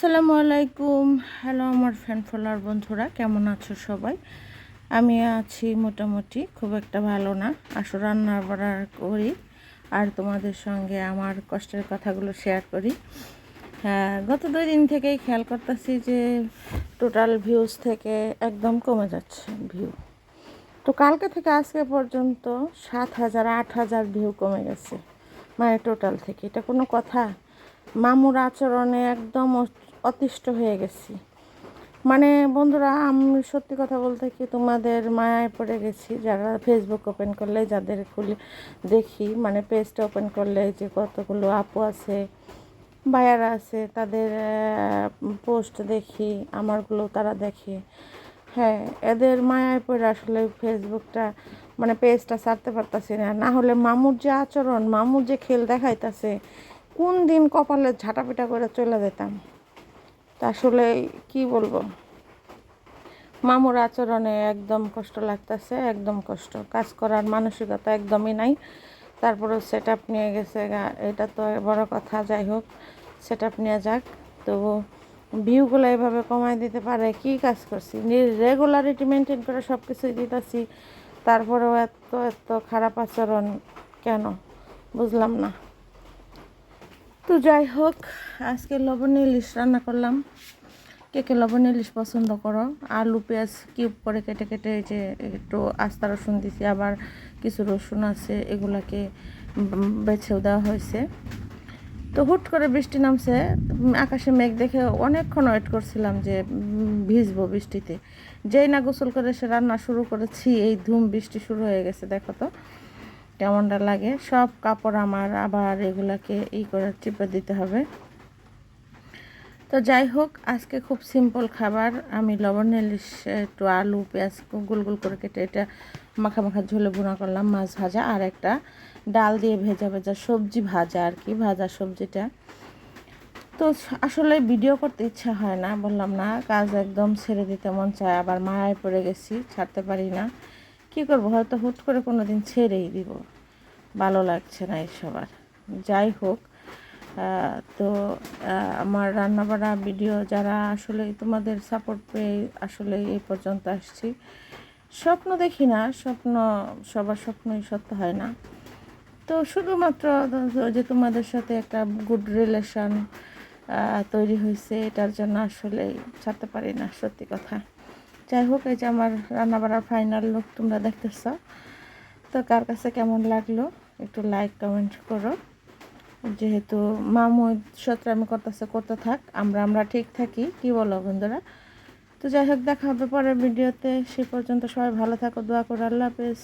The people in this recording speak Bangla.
আসসালামু আলাইকুম। হ্যালো আমার ফ্যান ফলোয়ার বন্ধুরা, কেমন আছো সবাই? আমি আছি মোটামুটি, খুব একটা ভালো না। আসলে রান্না বাড়া করি আর তোমাদের সঙ্গে আমার কষ্টের কথাগুলো শেয়ার করি। হ্যাঁ, গত 2 দিন থেকেই খেয়াল করতেছি যে টোটাল ভিউজ থেকে একদম কমে যাচ্ছে ভিউ। তো কালকে থেকে আজকে পর্যন্ত 7,000 8,000 ভিউ কমে গেছে, মানে টোটাল থেকে। এটা কোনো কথা? মামুর আচরণে একদম অতিষ্ঠ হয়ে গেছি। মানে বন্ধুরা, আমি সত্যি কথা বলতে কি, তোমাদের মায়ায় পড়ে গেছি। যারা ফেসবুক ওপেন করলে, যাদের খুলে দেখি, মানে পেজটা ওপেন করলে যে কতগুলো আপু আছে, ভাইয়ারা আছে, তাদের পোস্ট দেখি, আমারগুলো তারা দেখে। হ্যাঁ, এদের মায়ায় পড়ে আসলে ফেসবুকটা, মানে পেজটা ছাড়তে পারতাছি না। না হলে মামুর যে আচরণ, মামুর যে খেল দেখাইতেছে, কোন দিন কপালে ঝাঁটাপিটা করে চলে যেতাম। তা আসলে কি বলবো, মামুর আচরণে একদম কষ্ট লাগতেছে, একদম কষ্ট। কাজ করার মানসিকতা একদমই নাই। তারপরে সেট আপ নিয়ে গেছে, এটা তো বড় কথা। যাই হোক, সেট আপ নিয়ে যাক। তো ভিউগুলো এভাবে কমায় দিতে পারে? কি কাজ করছি, রেগুলারিটি মেনটেন করে সব কিছুই দিতেছি, তারপরেও এত এত খারাপ আচরণ কেন, বুঝলাম না। তো যাই হোক, আজকে লবণীয় ইলিশ রান্না করলাম। কে কে লবণীয় ইলিশ পছন্দ করো? আলু পেঁয়াজ কিউব করে কেটে কেটে, যে একটু আস্তা রসুন দিছি, আবার কিছু রসুন আছে, এগুলাকে বেছেও দেওয়া হয়েছে। তো হুট করে বৃষ্টি নামছে, আকাশে মেঘ দেখে অনেকক্ষণ ওয়েট করছিলাম যে ভিজবো বৃষ্টিতে। যেই না গোসল করে সে রান্না শুরু করেছি, এই ধুম বৃষ্টি শুরু হয়ে গেছে। দেখো তো কেমনটা লাগে। সব কাপড় আমার আবার এগুলাকে করে চিপে দিতে হবে। তো যাই হোক, আজকে খুব সিম্পল খাবার। আমি লবণ ইলিশ, একটু আলু পেঁয়াজ গোল গোল করে কেটে এটা মাখা মাখা ঝোলে ভুনা করলাম, মাছ ভাজা, আর একটা ডাল দিয়ে ভেজা ভেজা সবজি ভাজা আর কি, ভাজা সবজিটা। তো আসলে ভিডিও করতে ইচ্ছা হয় না, বললাম না, কাজ একদম ছেড়ে দিতে মন চায়, আবার মায়ায় পড়ে গেছি, ছাড়তে পারি না। কি করব, হয়তো হুট করে কোনো দিন ছেড়েই দিব, ভালো লাগছে না এসব আর। যাই হোক, তো আমার রান্নাবাড়া ভিডিও যারা আসলে তোমাদের সাপোর্ট পেয়ে আসলে এই পর্যন্ত আসছি। স্বপ্ন দেখি না, সবার স্বপ্নই সত্য হয় না। তো শুধুমাত্র যে তোমাদের সাথে একটা গুড রিলেশন তৈরি হয়েছে, এটার জন্য আসলে ছাড়তে পারি না, সত্যি কথা। যাই হোক, এই যে আমার রান্নাবাড়ার ফাইনাল লুক তোমরা দেখতেছ। তো কার কাছে কেমন লাগলো একটু লাইক কমেন্ট করো। যেহেতু মামু সত্রামি করতে থাক, আমরা ঠিক থাকি, কি বলো বন্ধুরা? তো যাই হোক, দেখা হবে পরের ভিডিওতে। সে পর্যন্ত সবাই ভালো থাকো, দোয়া করো। আল্লাহ হাফেজ।